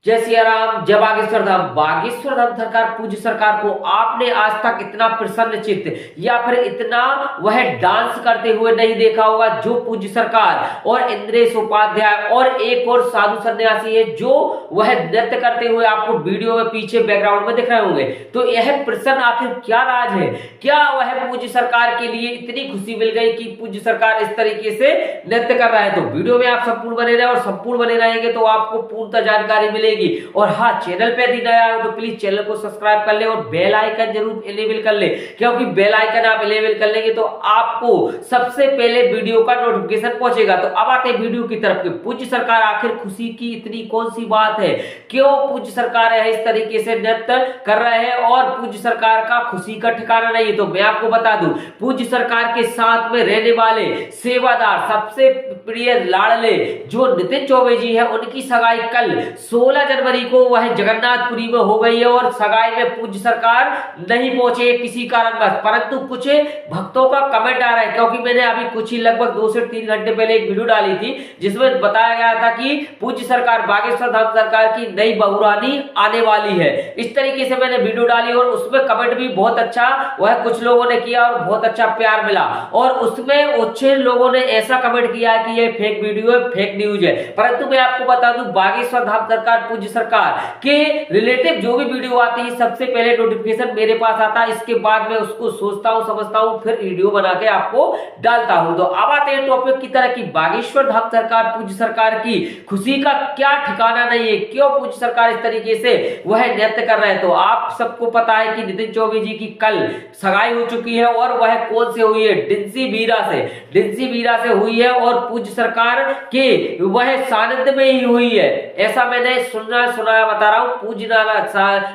जय सिया राम, जय बागेश्वर धाम। बागेश्वर धाम सरकार, पूज्य सरकार को आपने आज तक इतना प्रसन्नचित्त या फिर इतना वह डांस करते हुए नहीं देखा होगा जो पूज्य सरकार और इंद्रेश उपाध्याय और एक और साधु सन्यासी है जो वह नृत्य करते हुए आपको वीडियो में पीछे बैकग्राउंड में दिख रहे होंगे। तो यह प्रसन्न आखिर क्या राज है? क्या वह पूज्य सरकार के लिए इतनी खुशी मिल गई कि पूज्य सरकार इस तरीके से नृत्य कर रहा है? तो वीडियो में आप संपूर्ण बने रहे और संपूर्ण बने रहेंगे तो आपको पूर्णतः जानकारी मिलेगी। और हाँ, चैनल पे यदि नया हो तो प्लीज चैनल को सब्सक्राइब कर ले और बेल आइकन जरूर इनेबल कर ले, क्योंकि बेल आइकन आप इनेबल कर लेंगे तो आपको सबसे पहले वीडियो का नोटिफिकेशन पहुंचेगा। तो अब आते हैं वीडियो की तरफ कि पूज्य सरकार आखिर खुशी की इतनी कौन सी बात है, क्यों पूज्य सरकार है इस तरीके से नृत्य कर रहे हैं और पूज्य सरकार का खुशी का ठिकाना नहीं है। तो मैं आपको बता दूं, पूज्य सरकार के साथ में रहने वाले सेवादार सबसे प्रिय लाडले जो नितिन चौबे जी है, उनकी सगाई कल 16 जनवरी को वह जगन्नाथपुरी में हो गई है और सगाई में पूज्य सरकार नहीं पहुंचे किसी कारणवश। परंतु कुछ भक्तों का कमेंट आ रहा है, क्योंकि मैंने अभी कुछ ही लगभग 2 से 3 घंटे पहले एक वीडियो डाली थी जिसमें बताया गया था कि पूज्य सरकार, बागेश्वर धाम सरकार की नई बहुरानी आने वाली है। इस तरीके से मैंने वीडियो डाली और उसमें कमेंट भी बहुत अच्छा वह कुछ लोगों ने किया और बहुत अच्छा प्यार मिला। और उसमें कुछ लोगों ने ऐसा कमेंट किया है कि यह फेक वीडियो है, फेक न्यूज है। परंतु मैं आपको बता दूं, बागेश्वर धाम सरकार, पूज्य सरकार के रिलेटिव जो भी वीडियो आती है सबसे पहले नोटिफिकेशन मेरे पास आता है। इसके बाद मैं उसको सोचता हूं, समझता हूं, फिर वीडियो बना के आपको डालता हूं। तो अब आते हैं टॉपिक की तरह की बागेश्वर धाम सरकार, पूज्य सरकार की खुशी का क्या ठिकाना नहीं है, क्यों पूज्य सरकार इस तरीके से वह नृत्य कर रहे हैं। तो आप सबको पता है कि नितिन चौबे जी की कल सगाई हो चुकी है और वह कौन से हुई है? डिंसी बीरा से, डिंसी बीरा से हुई है और पूज्य सरकार के वह सानिध्य में ही हुई है। ऐसा मैंने सुनाया बता रहा हूं,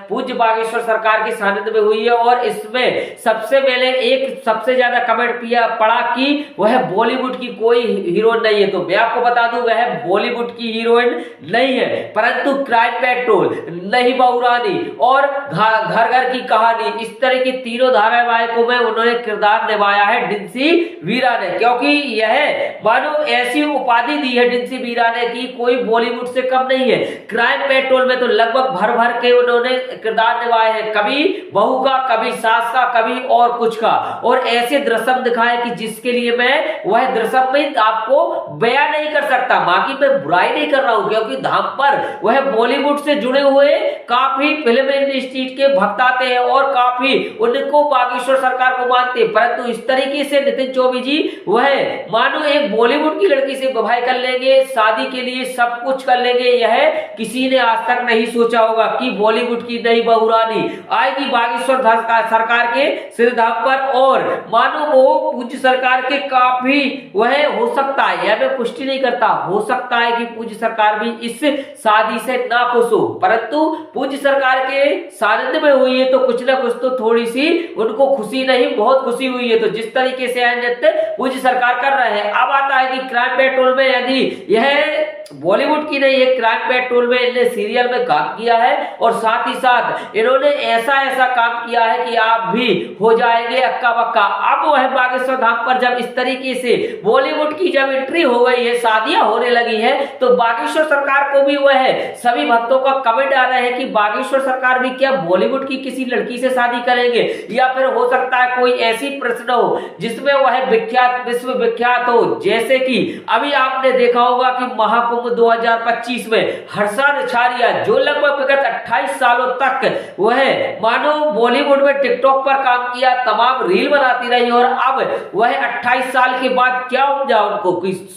पूज्य बागेश्वर सरकार के सानिध्य में हुई है। और इसमें सबसे पहले एक सबसे ज्यादा कमेंट पड़ा कि वह बॉलीवुड की कोई हीरोइन नहीं है। तो मैं आपको बता दूं, वह बॉलीवुड की हीरोइन नहीं है, परंतु क्राइम पेट्रोल, नई बहुरानी और घर घर की कहानी, इस तरह की तीनों धारावाहिकों में उन्होंने किरदार निभाया है डिंसी वीरा ने। क्योंकि यह मानो ऐसी उपाधि दी है डिंसी वीरा ने कि कोई बॉलीवुड से कम नहीं है। क्राइम पेट्रोल में तो लगभग भर भर के उन्होंने किरदार निभाए हैं, कभी बहू का, कभी सास का, कभी और कुछ का, और ऐसे दृश्य दिखाए कि जिसके लिए मैं वह दृश्य में आपको बयान नहीं कर सकता। बाकी मैं बुराई नहीं कर रहा हूं, क्योंकि धाम पर वह बॉलीवुड से जुड़े हुए काफी फिल्म इंडस्ट्री के भक्त आते हैं और काफी उनको बागेश्वर सरकार को मानते हैं। परंतु इस तरीके से नितिन चौबे जी वह मानो एक बॉलीवुड की लड़की से विवाह कर लेंगे, शादी के लिए सब कुछ कर लेंगे, यह किसी ने आज तक नहीं सोचा होगा कि बॉलीवुड की नई बहुरानी आएगी बागेश्वर सरकार के सिरधाम पर। और मानो वो पूज्य सरकार के काफी वह हो सकता है, यह मैं पुष्टि नहीं करता, हो सकता है कि पूज्य सरकार भी इस शादी से नाखुश हो, परंतु पूज्य सरकार के सानिध्य में हुई है तो कुछ ना कुछ तो थोड़ी सी उनको खुशी नहीं, बहुत खुशी हुई है। तो जिस तरीके से नृत्य पूज्य सरकार कर रहे हैं, अब आता है कि क्राइम पेट्रोल में यदि यह बॉलीवुड की नहीं है, क्राइम पेट्रोल में इन्होंने सीरियल में काम किया है और साथ ही साथ इन्होंने ऐसा काम किया है कि आप भी हो जाएंगे अक्का बक्का। अब वह बागेश्वर धाम पर जब इस तरीके से बॉलीवुड की जब एंट्री हो गई है, शादियां होने लगी है, तो बागेश्वर सरकार को भी वह सभी भक्तों का कमेंट आ रहा है कि बागेश्वर सरकार भी क्या बॉलीवुड की किसी लड़की से शादी करेंगे, या फिर हो सकता है कोई ऐसी प्रश्न हो जिसमें वह विख्यात, विश्व विख्यात हो। जैसे कि अभी आपने देखा होगा कि महाकुंभ 2025 में हर्षा नछारिया, जो लगभग विगत 28 सालों तक वह मानो बॉलीवुड में टिकटॉक पर काम किया, तमाम रील बनाती रही और अब वह 28 साल के बाद क्या उपजा उनको,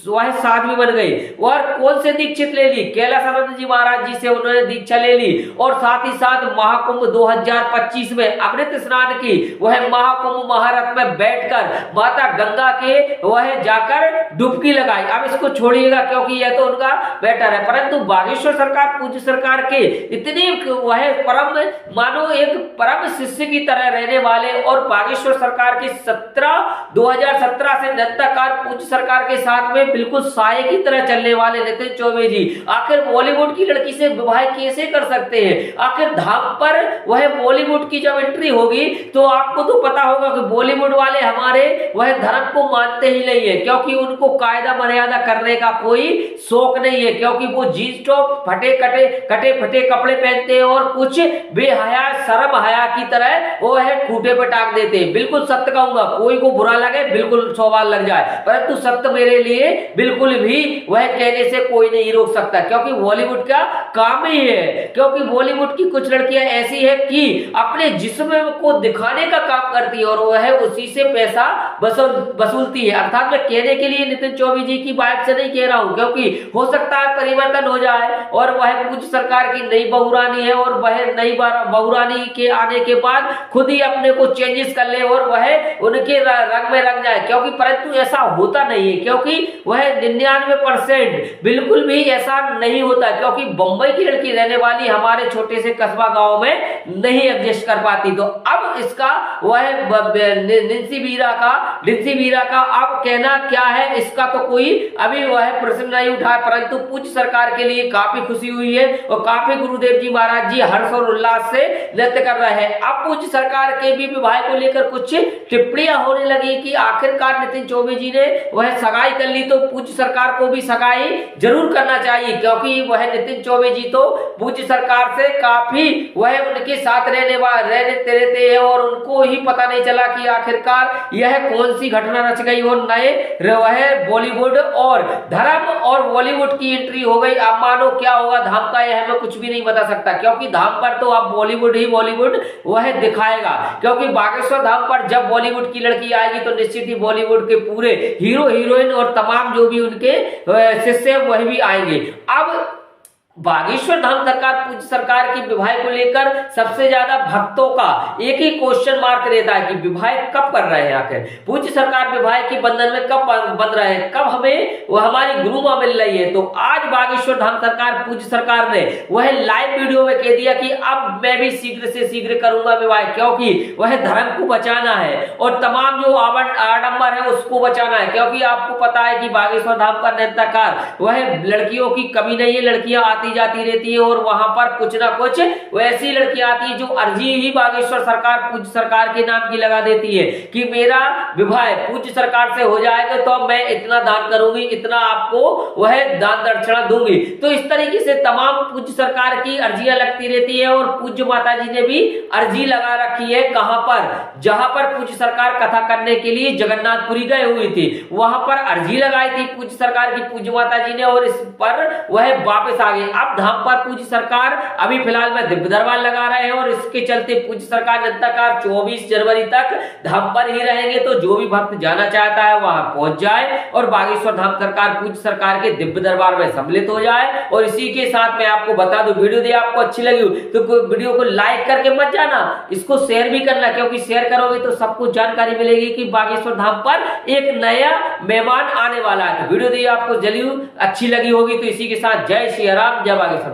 वह साध्वी बन गई। और कौन से दीक्षित ले ली? कैलाशानंद जी महाराज जी से उन्होंने दीक्षा ले ली और साथ ही साथ महाकुंभ 2025 में अमृत स्नान की वह महाकुंभ महारथ में बैठकर माता गंगा के वह जाकर डुबकी लगाई। अब इसको छोड़िएगा क्योंकि यह तो उनका बेटर है, परंतु बागेश्वर सरकार, पूज्य सरकार के इतने वह परम मानो एक परम शिष्य की तरह रहने वाले और बागेश्वर सरकार के 2017 से नृत्यकार पूज्य सरकार के साथ में बिल्कुल साये की तरह चलने वाले नितिन चौबे जी आखिर बॉलीवुड की लड़की से विवाह कैसे कर सकते हैं? आखिर धाम पर वह बॉलीवुड की जब एंट्री होगी तो आपको तो पता होगा कि बॉलीवुड वाले हमारे वह धर्म को मानते ही नहीं है, क्योंकि उनको कायदा मर्यादा करने का कोई शौक लोग नहीं है, क्योंकि वो जींस टॉप कटे फटे कपड़े पहनते हैं और कुछ बेहया शर्म हया की तरह वो है खूंटे पे टांग देते हैं। बिल्कुल सत्य कहूंगा, कोई को बुरा लगे, बिल्कुल सवाल लग जाए, परंतु सत्य मेरे लिए बिल्कुल भी वह कहने से कोई नहीं रोक सकता, क्योंकि बॉलीवुड का काम ही है। क्योंकि बॉलीवुड की कुछ लड़कियां ऐसी है कि अपने जिस्म को दिखाने का काम करती है और वह उसी से पैसा वसूलती है। अर्थात मैं कहने के लिए नितिन चौबे जी की बात से नहीं कह रहा हूं, क्योंकि हो सकता है परिवर्तन हो जाए और वह कुछ सरकार की नई बहुरानी है और वह नई बहुरानी के आने के बाद खुद ही अपने को चेंजेस कर ले और वह उनके रंग में रंग जाए, क्योंकि परंतु ऐसा होता नहीं है, क्योंकि वह 99% बिल्कुल भी ऐसा नहीं होता, क्योंकि बंबई की लड़की रहने वाली हमारे छोटे से कस्बा गांव में नहीं एडजस्ट कर पाती। तो अब इसका वह निंसी वीरा का अब कहना क्या है, इसका तो कोई अभी वह प्रश्न नहीं उठाया, परंतु पूज्य सरकार के लिए काफी खुशी हुई है और काफी गुरुदेव जी महाराज जी हर्ष और उल्लास से नृत्य कर रहे हैं। अब पूज्य सरकार के भी विवाह को लेकर कुछ टिप्पणियां होने लगी कि आखिरकार नितिन चौबे जी ने वह सगाई कर ली, तो पूज्य सरकार को भी सगाई जरूर करना चाहिए, क्योंकि वह नितिन चौबे जी तो पूज्य सरकार से काफी वह उनके साथ रहते हैं और उनको ही पता नहीं चला कि आखिरकार यह कौन सी घटना रच गई और नए वह बॉलीवुड और धर्म और बॉलीवुड की एंट्री हो गई। अब मानो क्या होगा धाम का, यह मैं कुछ भी नहीं बता सकता, क्योंकि धाम पर तो अब बॉलीवुड ही बॉलीवुड वह दिखाएगा, क्योंकि बागेश्वर धाम पर जब बॉलीवुड की लड़की आएगी तो निश्चित ही बॉलीवुड के पूरे हीरो हीरोइन और तमाम जो भी उनके शिष्य वह भी आएंगे। अब बागेश्वर धाम पूज्य सरकार की विवाह को लेकर सबसे ज्यादा भक्तों का एक ही क्वेश्चन मार्क रहता है कि विवाह कब कर रहे हैं, आखिर पूज्य सरकार विवाह के बंधन में कब बंध रहे हैं, कब हमें वो हमारी गुरु मां मिल रही है। तो आज बागेश्वर धाम पूज्य सरकार ने वह लाइव वीडियो में कह दिया कि अब मैं भी शीघ्र से शीघ्र करूंगा विवाह, क्योंकि वह धर्म को बचाना है और तमाम जो आडंबर है उसको बचाना है, क्योंकि आपको पता है कि बागेश्वर धाम पर नृत्यकार वह लड़कियों की कमी नहीं है, लड़कियां आती जाती रहती है और वहां पर कुछ ना कुछ वैसी लड़कियां आती है जो अर्जी ही बागेश्वर सरकार पूज्य सरकार के नाम की लगा देती है कि मेरा विवाह पूज्य सरकार से हो जाएगा तो मैं इतना दान करूंगी, इतना आपको वह दान दक्षिणा दूंगी। तो इस तरीके से तमाम पूज्य सरकार की अर्जियां लगती रहती है और पूज्य माता जी ने भी अर्जी लगा रखी है, कहां पर, जहां पर पूज्य सरकार कथा करने के लिए जगन्नाथपुरी गए हुए थे, वहां पर अर्जी लगाई थी पूज्य सरकार की पूज्य माता जी ने और इस पर वह वापस आ गए। अब धाम पर पूज्य सरकार अभी फिलहाल में दिव्य दरबार लगा रहे हैं और इसके चलते पूज्य सरकार नृत्यकार 24 जनवरी तक धाम पर ही रहेंगे। तो जो भी भक्त जाना चाहता है वहां पहुंच जाए और बागेश्वर धाम पूज्य सरकार के दिव्य दरबार में सम्मिलित हो जाए। और इसी के साथ मैं आपको बता दूं, वीडियो आपको अच्छी लगी तो वीडियो को लाइक करके मत जाना, इसको शेयर भी करना, क्योंकि शेयर करोगे तो सबको जानकारी मिलेगी कि बागेश्वर धाम पर एक नया मेहमान आने वाला है। तो वीडियो आपको जरूर अच्छी लगी होगी। तो इसी के साथ जय श्री राम, जय बागेश्वर।